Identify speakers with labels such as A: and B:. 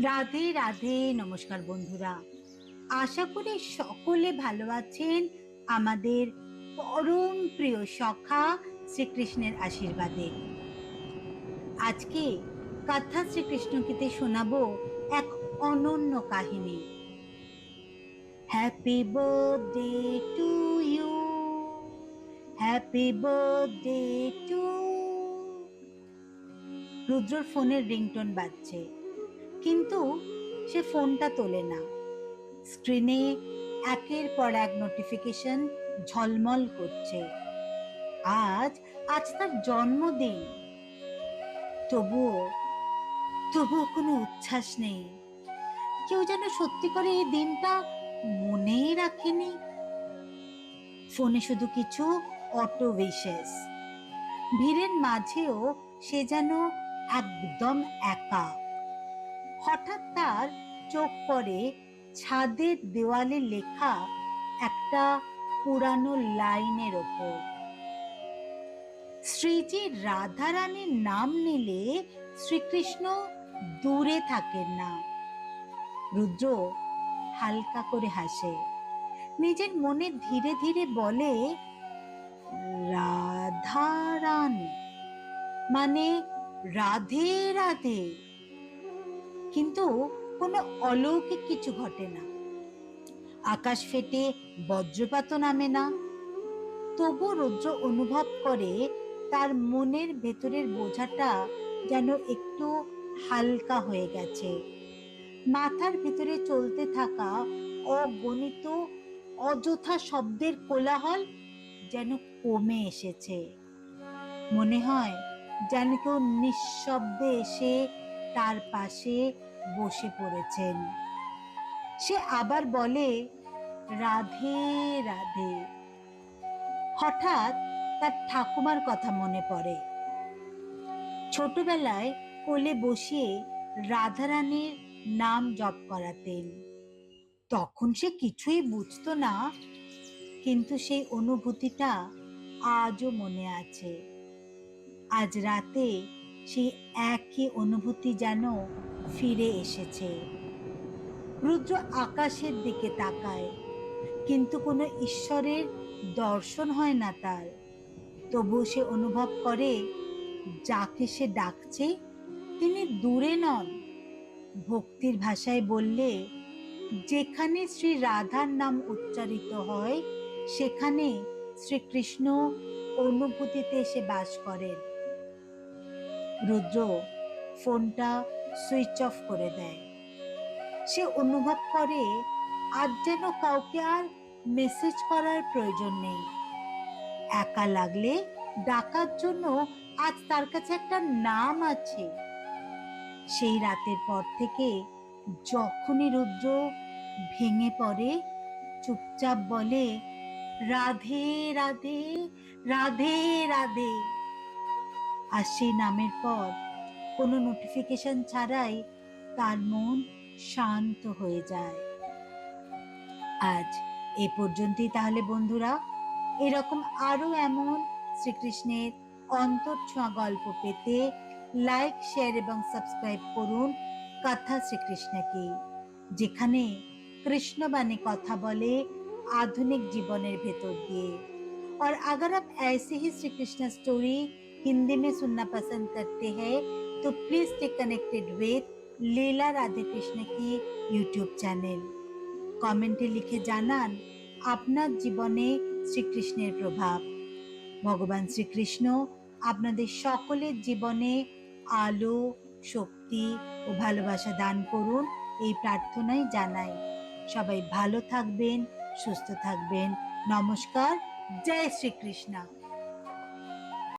A: রাধে রাধে। নমস্কার বন্ধুরা, আশা করি সকলে ভালো আছেন। আমাদের পরম প্রিয় সখা শ্রীকৃষ্ণের আশীর্বাদে আজকে কথা শ্রীকৃষ্ণকে শোনাবো এক অনন্য কাহিনী। Happy birthday to you, happy birthday to. রুদ্রর ফোনের রিংটোন বাজছে, কিন্তু সে ফোনটা তোলে না। স্ক্রিনে একের পর এক নোটিফিকেশন ঝলমল করছে। আজ আজ তার জন্মদিন, তবুও তবুও কোনো উচ্ছ্বাস নেই। কেউ যেন সত্যি করে এই দিনটা মনেই রাখেনি। ফোনে শুধু কিছু অটো উইশেস। ভিড়ের মাঝেও সে যেন একদম একা। হঠাৎ তার চোখ পড়ে ছাদের দেওয়ালে লেখা একটা পুরানো লাইনের ওপর। শ্রীজি রাধারানীর নাম নিলে শ্রীকৃষ্ণ দূরে থাকেন না। রুদ্র হালকা করে হাসে, নিজের মনে ধীরে ধীরে বলে, রাধারানী মানে রাধে রাধে। কিন্তু কোনো অলৌকিক কিছু ঘটে না। আকাশ ফেটে বজ্রপাতও নামে না। তবু রুদ্র অনুভব করে তার মনের ভেতরের বোঝাটা যেন একটু হালকা হয়ে গেছে। মাথার ভিতরে চলতে থাকা অগণিত অযথা শব্দের কোলাহল যেন কমে এসেছে। মনে হয় যেন কেউ নিঃশব্দে এসে তার পাশে বসে পড়েছেন। সে আবার বলে, রাধে রাধে। হঠাৎ তার ঠাকুমার কথা মনে পড়ে। ছোটবেলায় কোলে বসিয়ে রাধারানীর নাম জপ করাতেন। তখন সে কিছুই বুঝতো না, কিন্তু সেই অনুভূতিটা আজও মনে আছে। আজ রাতে সেই একই অনুভূতি যেন ফিরে এসেছে। রুদ্র আকাশের দিকে তাকায়, কিন্তু কোনো ঈশ্বরের দর্শন হয় না তার। তবু সে অনুভব করে, যাকে সে ডাকছে তিনি দূরে নন। ভক্তির ভাষায় বললে, যেখানে শ্রী রাধার নাম উচ্চারিত হয় সেখানে শ্রীকৃষ্ণ অনুভূতিতে এসে বাস করেন। রুদ্র ফোনটা সুইচ অফ করে দেয়। সে অনুভব করে আজ যেন কাউকে আর মেসেজ করার প্রয়োজন নেই। একা লাগলে ডাকার জন্য আজ তার কাছে একটা নাম আছে। সেই রাতের পর থেকে যখনই রুদ্র ভেঙে পড়ে, চুপচাপ বলে, রাধে রাধে, রাধে রাধে। আর সেই নামের পর কোনো নোটিফিকেশন ছাড়াই তার মন শান্ত হয়ে যায়। আজ এ পর্যন্তই তাহলে বন্ধুরা। এরকম আরো এমন শ্রীকৃষ্ণের অন্তরছোঁয়া গল্প পেতে লাইক, শেয়ার এবং সাবস্ক্রাইब করুন কথা শ্রীকৃষ্ণকে, যেখানে कृष्ण बानी কথা বলে आधुनिक জীবনের ভেতর দিয়ে। और अगर आप ऐसे ही श्री कृष्ण स्टोरी हिंदी में सुनना पसंद करते हैं तो प्लीज स्टे कनेक्टेड विद लीला राधे कृष्ण की यूट्यूब चैनल। কমেন্টে লিখে জানান আপনার জীবনে শ্রীকৃষ্ণের প্রভাব। ভগবান শ্রীকৃষ্ণ আপনাদের সকলের জীবনে আলো, শক্তি ও ভালোবাসা দান করুন, এই প্রার্থনাই জানাই। সবাই ভালো থাকবেন, সুস্থ থাকবেন। নমস্কার। জয় শ্রীকৃষ্ণ।